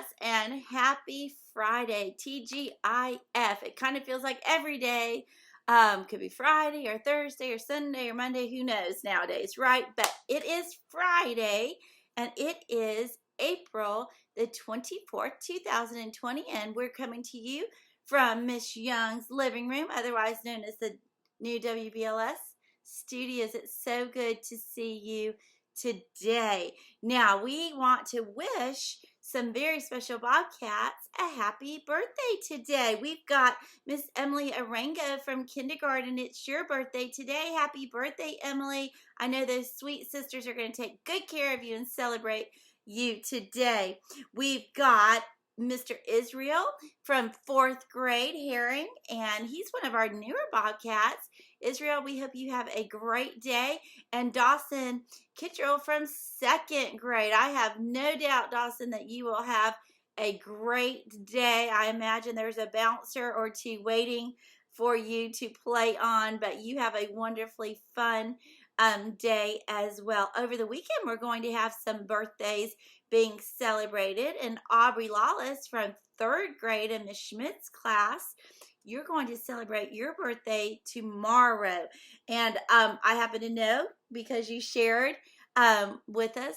Bobcats, and happy Friday, TGIF. It kind of feels like every day. Could be Friday or Thursday or Sunday or Monday, who knows nowadays, right? But it is Friday, and it is April the 24th, 2020, and we're coming to you from Miss Young's living room, otherwise known as the new WBLS studios. It's so good to see you today. Now, we want to wish some very special Bobcats a happy birthday today. We've got Miss Emily Arango from kindergarten. It's your birthday today. Happy birthday, Emily. I know those sweet sisters are going to take good care of you and celebrate you today. We've got Mr. Israel from 4th grade, Herring, and he's one of our newer Bobcats. Israel, we hope you have a great day. And Dawson Kittrell from 2nd grade. I have no doubt, Dawson, that you will have a great day. I imagine there's a bouncer or two waiting for you to play on, but you have a wonderfully fun day as well. Over the weekend, we're going to have some birthdays being celebrated, and Aubrey Lawless from 3rd grade in Miss Schmidt's class, you're going to celebrate your birthday tomorrow. And I happen to know, because you shared with us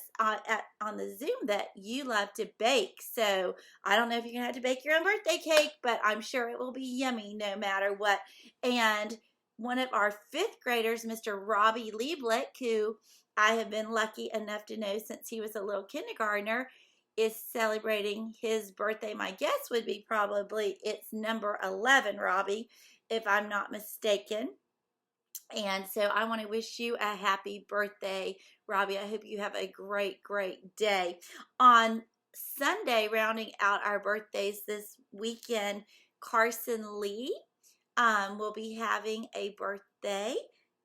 on the Zoom, that you love to bake. So I don't know if you're going to have to bake your own birthday cake, but I'm sure it will be yummy no matter what. And one of our 5th graders, Mr. Robbie Lieblich, who I have been lucky enough to know since he was a little kindergartner, is celebrating his birthday. My guess would be probably it's number 11, Robbie, if I'm not mistaken. And so I want to wish you a happy birthday, Robbie. I hope you have a great, great day. On Sunday, rounding out our birthdays this weekend, Carson Lee will be having a birthday,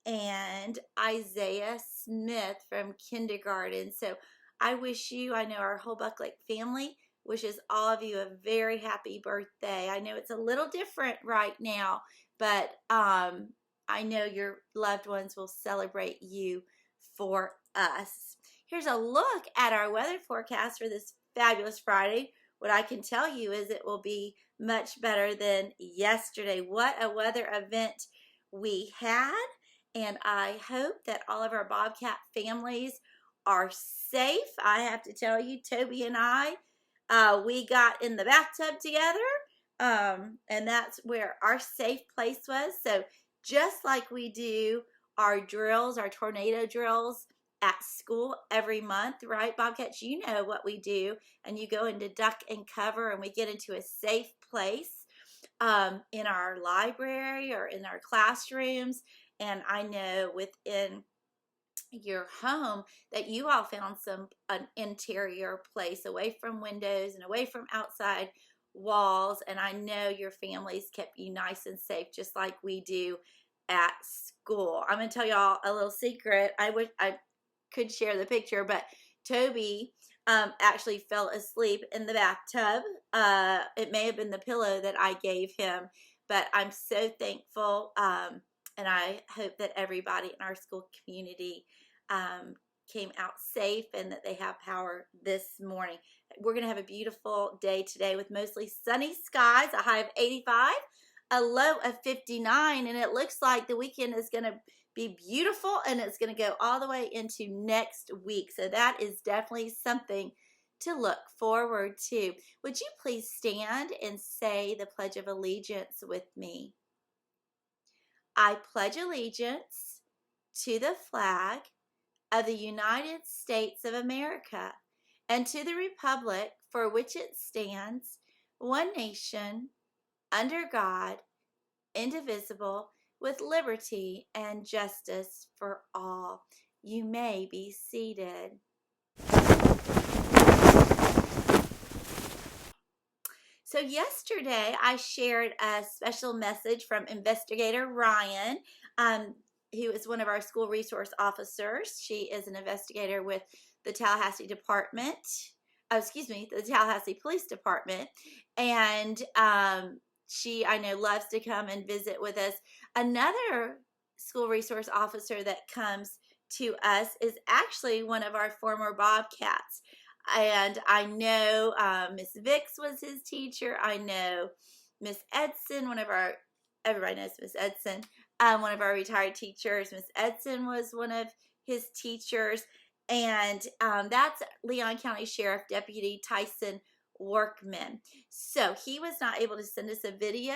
and Isaiah Smith from kindergarten. So I wish you, I know our whole Bucklake family wishes all of you a very happy birthday. I know it's a little different right now, but I know your loved ones will celebrate you for us. Here's a look at our weather forecast for this fabulous Friday. What I can tell you is it will be much better than yesterday. What a weather event we had, and I hope that all of our Bobcat families are safe. I have to tell you, Toby and I, we got in the bathtub together, and that's where our safe place was. So just like we do our drills, our tornado drills at school every month, right, Bobcats? You know what we do, and you go into duck and cover, and we get into a safe place in our library or in our classrooms. And I know within your home that you all found an interior place away from windows and away from outside walls, and I know your families kept you nice and safe, just like we do at school. I'm going to tell y'all a little secret. I wish I could share the picture, but Toby actually fell asleep in the bathtub. It may have been the pillow that I gave him, but I'm so thankful, and I hope that everybody in our school community came out safe and that they have power this morning. We're going to have a beautiful day today with mostly sunny skies, a high of 85, a low of 59, and it looks like the weekend is going to be beautiful, and it's going to go all the way into next week. So that is definitely something to look forward to. Would you please stand and say the Pledge of Allegiance with me? I pledge allegiance to the flag of the United States of America and to the republic for which it stands, one nation, under God, indivisible, with liberty and justice for all. You may be seated. So yesterday I shared a special message from Investigator Ryan, who is one of our school resource officers. She is an investigator with the Tallahassee Department, the Tallahassee Police Department, and she, I know, loves to come and visit with us. Another school resource officer that comes to us is actually one of our former Bobcats. And I know Miss Vicks was his teacher. I know Miss Edson, everybody knows Miss Edson, one of our retired teachers. Miss Edson was one of his teachers. And that's Leon County Sheriff Deputy Tyson Workman. So he was not able to send us a video,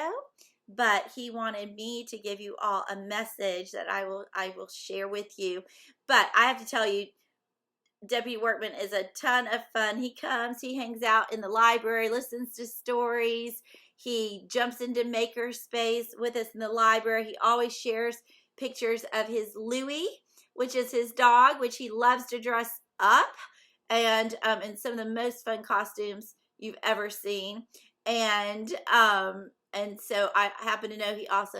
but he wanted me to give you all a message that I will share with you. But I have to tell you, Deputy Workman is a ton of fun. He comes, he hangs out in the library, listens to stories. He jumps into makerspace with us in the library. He always shares pictures of his Louie, which is his dog, which he loves to dress up, and in some of the most fun costumes you've ever seen. And so I happen to know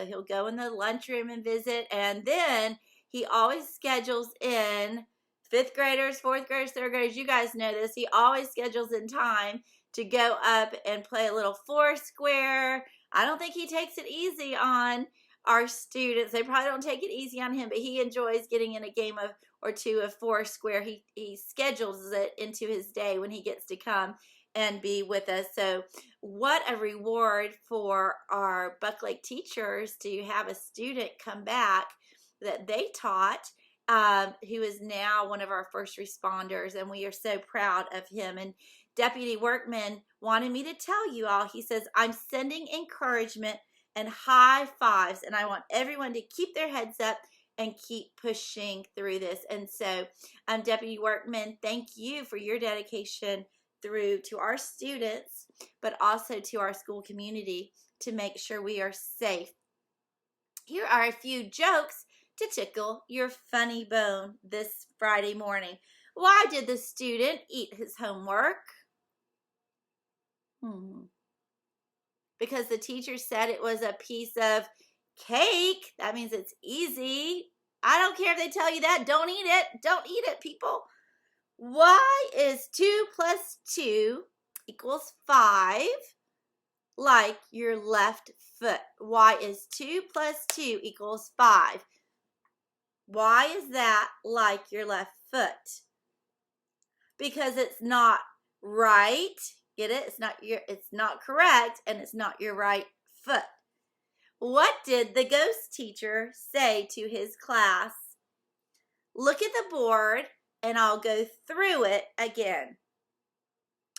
he'll go in the lunchroom and visit, and then he always schedules in fifth graders, fourth graders, third graders. You guys know this. He always schedules in time to go up and play a little Foursquare. I don't think he takes it easy on our students. They probably don't take it easy on him, but he enjoys getting in a game or two of Foursquare. He schedules it into his day when he gets to come and be with us. So what a reward for our Buck Lake teachers to have a student come back that they taught, who is now one of our first responders, and we are so proud of him. And Deputy Workman wanted me to tell you all, he says, I'm sending encouragement and high fives, and I want everyone to keep their heads up and keep pushing through this. And so, Deputy Workman, thank you for your dedication through to our students, but also to our school community to make sure we are safe. Here are a few jokes to tickle your funny bone this Friday morning. Why did the student eat his homework? Because the teacher said it was a piece of cake. That means it's easy. I don't care if they tell you that. Don't eat it. Don't eat it, people. Why is 2 plus 2 equals 5 like your left foot? Why is 2 plus 2 equals 5? Why is that like your left foot? Because it's not right. Get it? It's not correct, and it's not your right foot. What did the ghost teacher say to his class? Look at the board and I'll go through it again.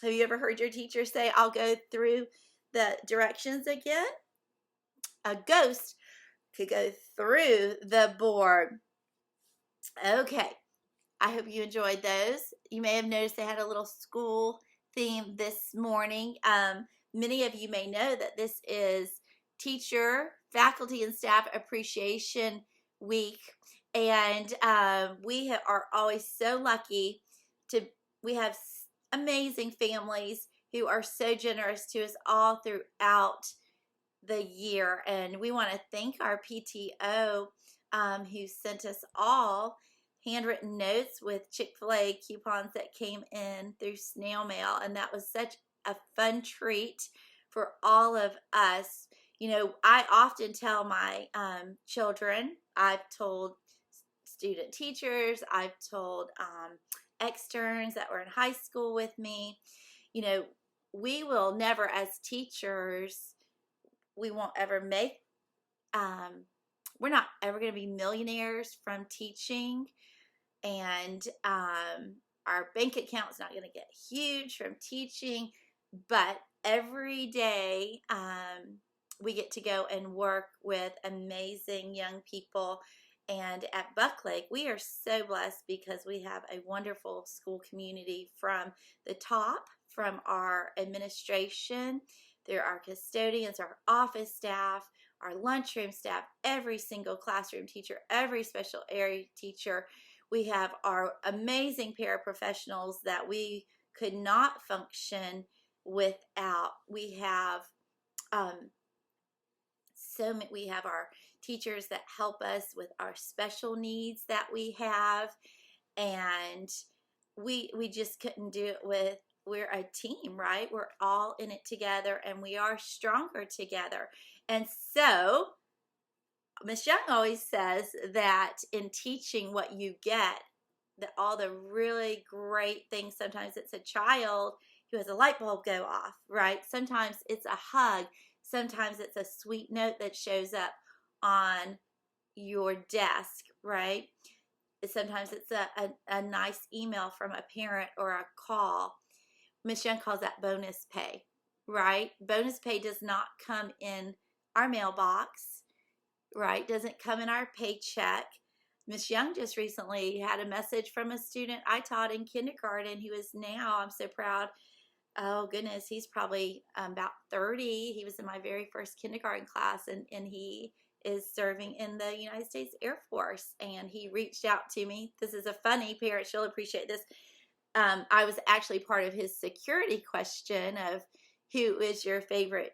Have you ever heard your teacher say, I'll go through the directions again? A ghost could go through the board. Okay, I hope you enjoyed those. You may have noticed they had a little school theme this morning. Many of you may know that this is Teacher, Faculty, and Staff Appreciation Week, and we are always so lucky we have amazing families who are so generous to us all throughout the year, and we want to thank our PTO who sent us all handwritten notes with Chick-fil-A coupons that came in through snail mail, and that was such a fun treat for all of us. You know, I often tell my children, I've told student teachers, I've told externs that were in high school with me, you know, we will never as teachers, we won't ever make, we're not ever going to be millionaires from teaching, and our bank account's not going to get huge from teaching, but every day we get to go and work with amazing young people. And at Buck Lake, we are so blessed because we have a wonderful school community from the top, from our administration, there are custodians, our office staff, our lunchroom staff, every single classroom teacher, every special area teacher. We have our amazing paraprofessionals that we could not function without. We have we have our teachers that help us with our special needs that we have, and we just couldn't do it we're a team, right? We're all in it together, and we are stronger together. And so Miss Young always says that in teaching, what you get all the really great things. Sometimes it's a child who has a light bulb go off, right? Sometimes it's a hug. Sometimes it's a sweet note that shows up on your desk, right? Sometimes it's a nice email from a parent or a call. Miss Young calls that bonus pay, right? Bonus pay does not come in our mailbox, right? Doesn't come in our paycheck. Miss Young just recently had a message from a student I taught in kindergarten who is now, I'm so proud, oh goodness, he's probably about 30. He was in my very first kindergarten class, and he is serving in the United States Air Force. And he reached out to me. This is a funny parent. She'll appreciate this. I was actually part of his security question of who is your favorite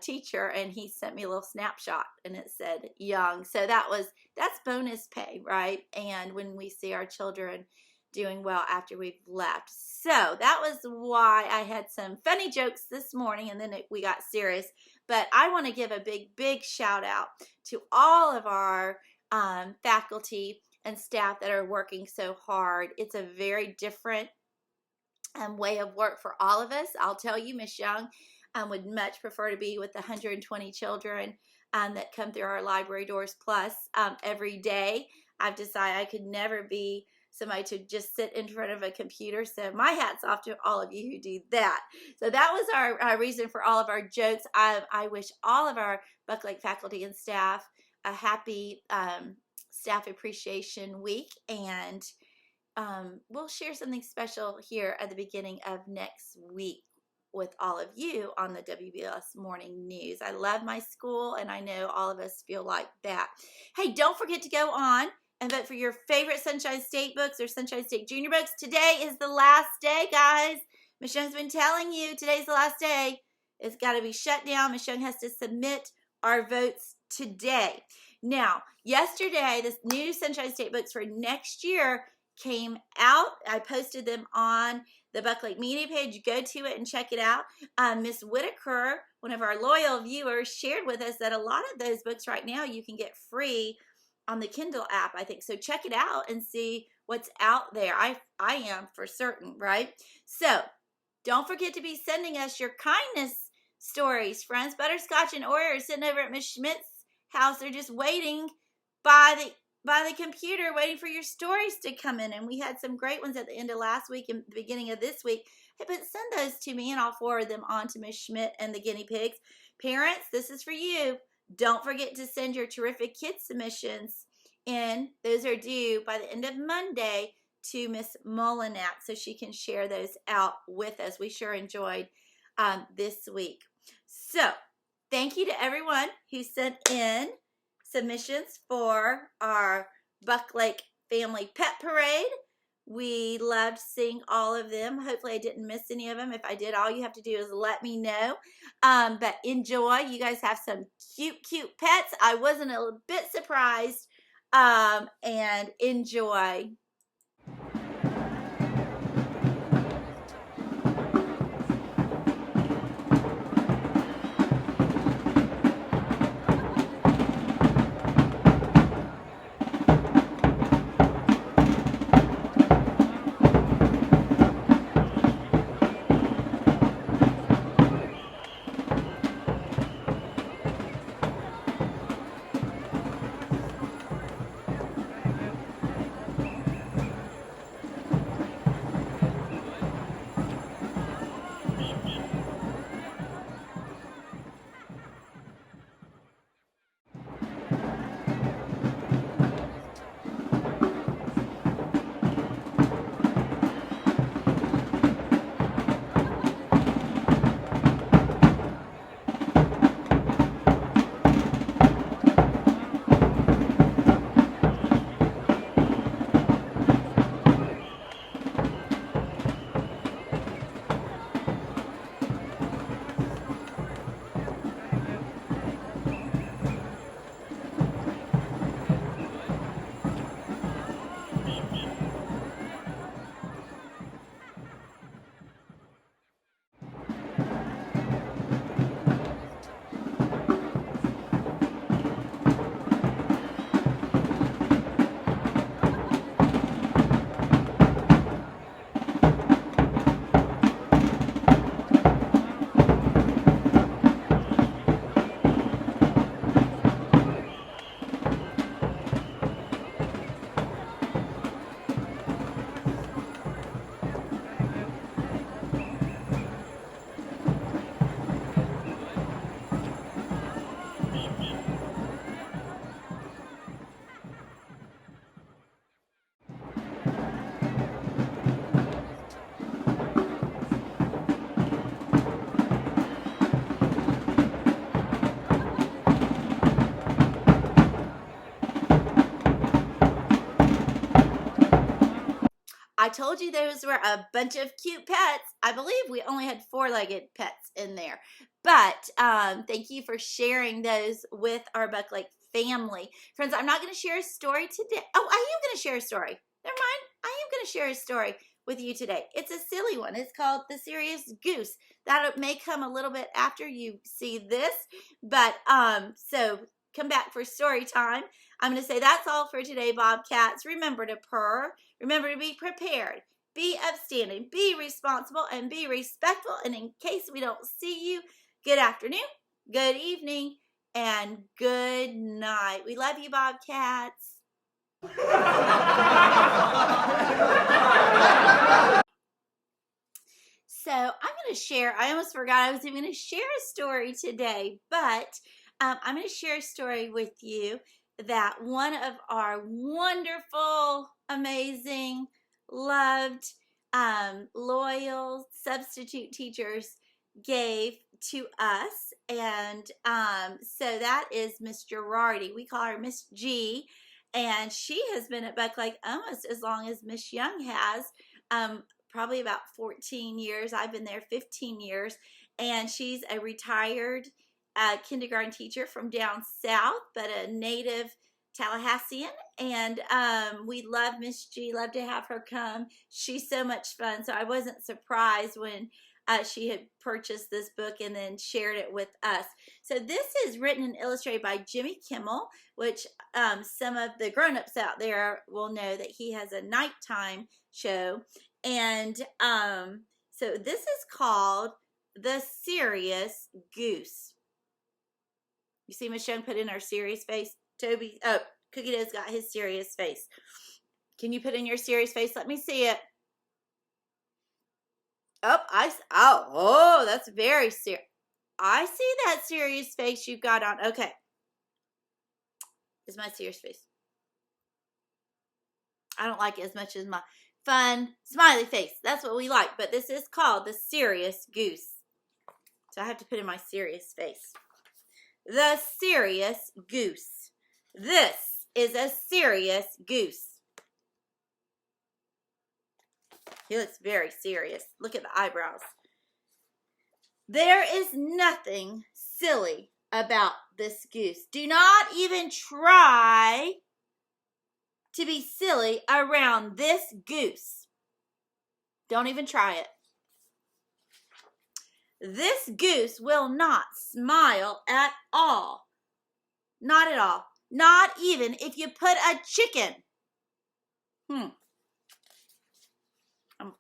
teacher, and he sent me a little snapshot and it said Young. So that's bonus pay, right? And when we see our children doing well after we've left. So that was why I had some funny jokes this morning, and then we got serious. But I want to give a big shout out to all of our faculty and staff that are working so hard. It's a very different way of work for all of us. I'll tell you, Miss Young would much prefer to be with the 120 children that come through our library doors plus every day. I've decided I could never be somebody to just sit in front of a computer. So my hat's off to all of you who do that. So that was our reason for all of our jokes. I wish all of our Buck Lake faculty and staff a happy Staff Appreciation Week, and we'll share something special here at the beginning of next week with all of you on the WBLS Morning News. I love my school, and I know all of us feel like that. Hey, don't forget to go on and vote for your favorite Sunshine State books or Sunshine State Junior books. Today is the last day, guys. Miss Young's been telling you today's the last day. It's got to be shut down. Miss Young has to submit our votes today. Now, yesterday, the new Sunshine State books for next year came out. I posted them on the Buck Lake media page. Go to it and check it out. Miss Whitaker, one of our loyal viewers, shared with us that a lot of those books right now you can get free on the Kindle app, I think. So check it out and see what's out there. I am for certain, right? So don't forget to be sending us your kindness stories. Friends, Butterscotch and Oreo are sitting over at Miss Schmidt's house. They're just waiting by the computer, waiting for your stories to come in. And we had some great ones at the end of last week and the beginning of this week. Hey, but send those to me and I'll forward them on to Miss Schmidt and the guinea pigs. Parents, this is for you. Don't forget to send your terrific kid submissions in. Those are due by the end of Monday to Miss Molinak so she can share those out with us. We sure enjoyed this week. So thank you to everyone who sent in submissions for our Buck Lake Family Pet Parade. We loved seeing all of them. Hopefully I didn't miss any of them. If I did, all you have to do is let me know. But enjoy. You guys have some cute pets. I wasn't a bit surprised. And enjoy. told you those were a bunch of cute pets. I believe we only had 4-legged pets in there. But thank you for sharing those with our Bucklake family. Friends, I'm not going to share a story today. Oh, I am going to share a story. Never mind. I am going to share a story with you today. It's a silly one. It's called The Serious Goose. That may come a little bit after you see this. But so come back for story time. I'm going to say that's all for today, Bobcats. Remember to purr. Remember to be prepared. Be upstanding. Be responsible and be respectful. And in case we don't see you, good afternoon, good evening, and good night. We love you, Bobcats. So I'm going to share, I almost forgot I was even going to share a story today, but I'm going to share a story with you that one of our wonderful, amazing, loved, loyal substitute teachers gave to us. And so that is Miss Girardi. We call her Miss G. And she has been at Bucklake almost as long as Miss Young has. Probably about 14 years. I've been there 15 years. And she's a retired kindergarten teacher from down south, but a native Tallahassean. And we love Miss G, love to have her come. She's so much fun. So I wasn't surprised when she had purchased this book and then shared it with us. So this is written and illustrated by Jimmy Kimmel, which some of the grown-ups out there will know that he has a nighttime show. And so this is called The Serious Goose. You see Miss Young put in her serious face? Toby, oh, Cookie Dough's got his serious face. Can you put in your serious face? Let me see it. Oh, that's very serious. I see that serious face you've got on. Okay. Is my serious face. I don't like it as much as my fun smiley face. That's what we like. But this is called The Serious Goose. So I have to put in my serious face. The Serious Goose. This is a serious goose. He looks very serious. Look at the eyebrows. There is nothing silly about this goose. Do not even try to be silly around this goose. Don't even try it. This goose will not smile at all. Not at all. Not even if you put a chicken. I'm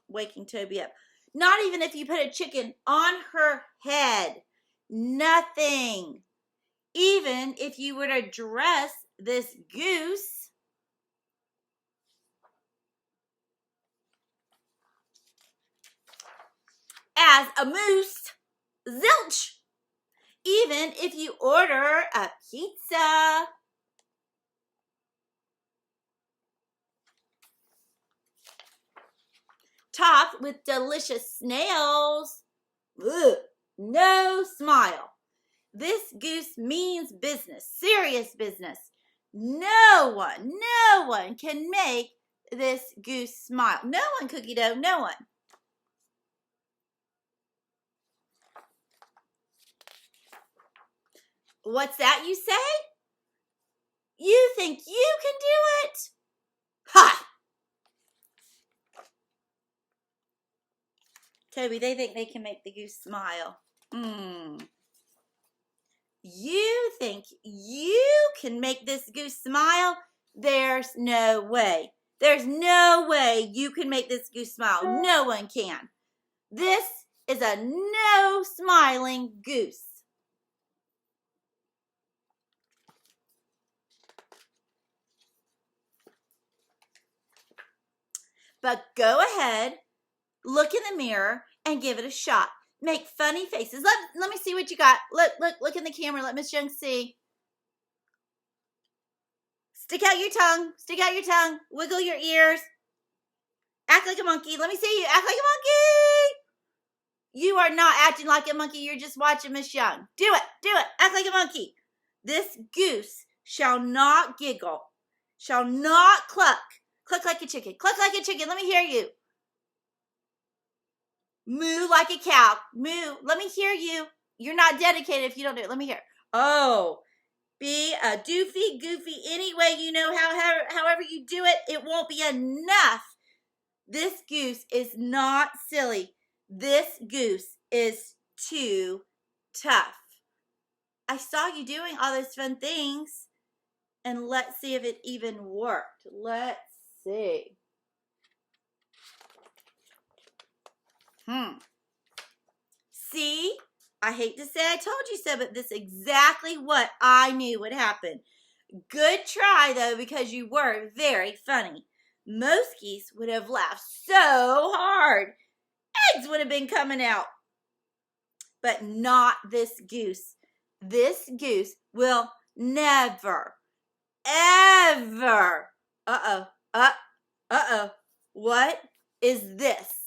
waking Toby up. Not even if you put a chicken on her head. Nothing. Even if you were to dress this goose as a moose, zilch. Even if you order a pizza, topped with delicious snails, ugh, no smile. This goose means business, serious business. No one can make this goose smile. No one, Cookie Dough, no one. What's that you say? You think you can do it? Ha! Toby, they think they can make the goose smile. You think you can make this goose smile? There's no way. There's no way you can make this goose smile. No one can. This is a no smiling goose. But go ahead, look in the mirror, and give it a shot. Make funny faces. Let me see what you got. Look in the camera. Let Miss Young see. Stick out your tongue. Stick out your tongue. Wiggle your ears. Act like a monkey. Let me see you. Act like a monkey. You are not acting like a monkey. You're just watching Miss Young. Do it. Do it. Act like a monkey. This goose shall not giggle. Shall not cluck. Cluck like a chicken. Cluck like a chicken. Let me hear you. Moo like a cow. Moo. Let me hear you. You're not dedicated if you don't do it. Let me hear. Oh. Be a doofy, goofy, any way you know, however you do it, it won't be enough. This goose is not silly. This goose is too tough. I saw you doing all those fun things, and let's see if it even worked. Let's see. See? I hate to say I told you so, but this is exactly what I knew would happen. Good try, though, because you were very funny. Most geese would have laughed so hard. Eggs would have been coming out. But not this goose. This goose will never, ever. Uh-oh. What is this?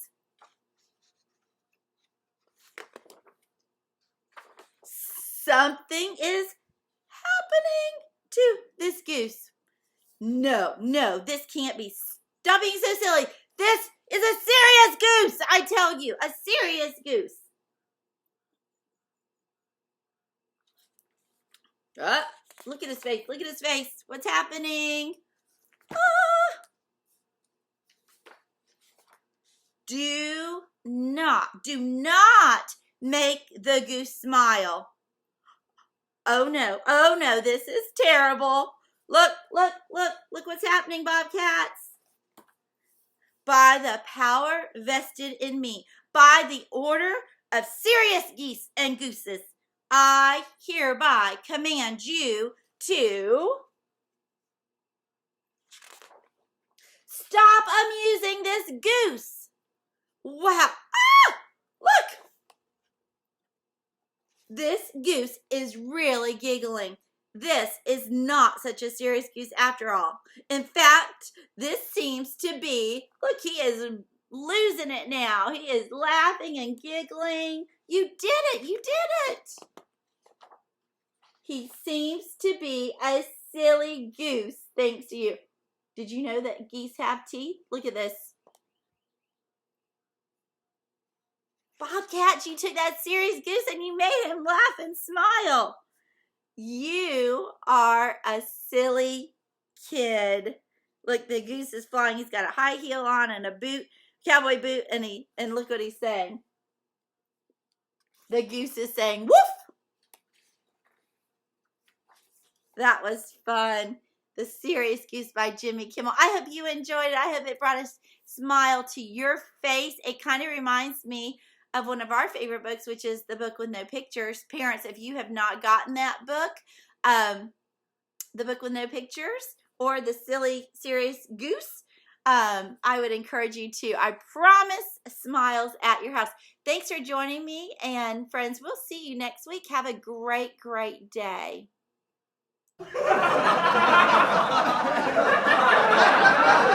Something is happening to this goose. No, this can't be. Stop being so silly. This is a serious goose, I tell you. A serious goose. Look at his face. Look at his face. What's happening? Do not make the goose smile. Oh no, this is terrible. Look what's happening, Bobcats. By the power vested in me, by the order of serious geese and gooses, I hereby command you to stop amusing this goose. Wow. Look. This goose is really giggling. This is not such a serious goose after all. In fact, this seems to be, look, he is losing it now. He is laughing and giggling. You did it. He seems to be a silly goose, thanks to you. Did you know that geese have teeth? Look at this. Bobcat, you took that serious goose and you made him laugh and smile. You are a silly kid. Look, the goose is flying. He's got a high heel on and a boot, cowboy boot, and look what he's saying. The goose is saying, woof! That was fun. The Serious Goose by Jimmy Kimmel. I hope you enjoyed it. I hope it brought a smile to your face. It kind of reminds me of one of our favorite books, which is The Book with No Pictures. Parents, if you have not gotten that book, The Book with No Pictures or The Serious Goose, I would encourage you to. I promise smiles at your house. Thanks for joining me, and friends, we'll see you next week. Have a great day.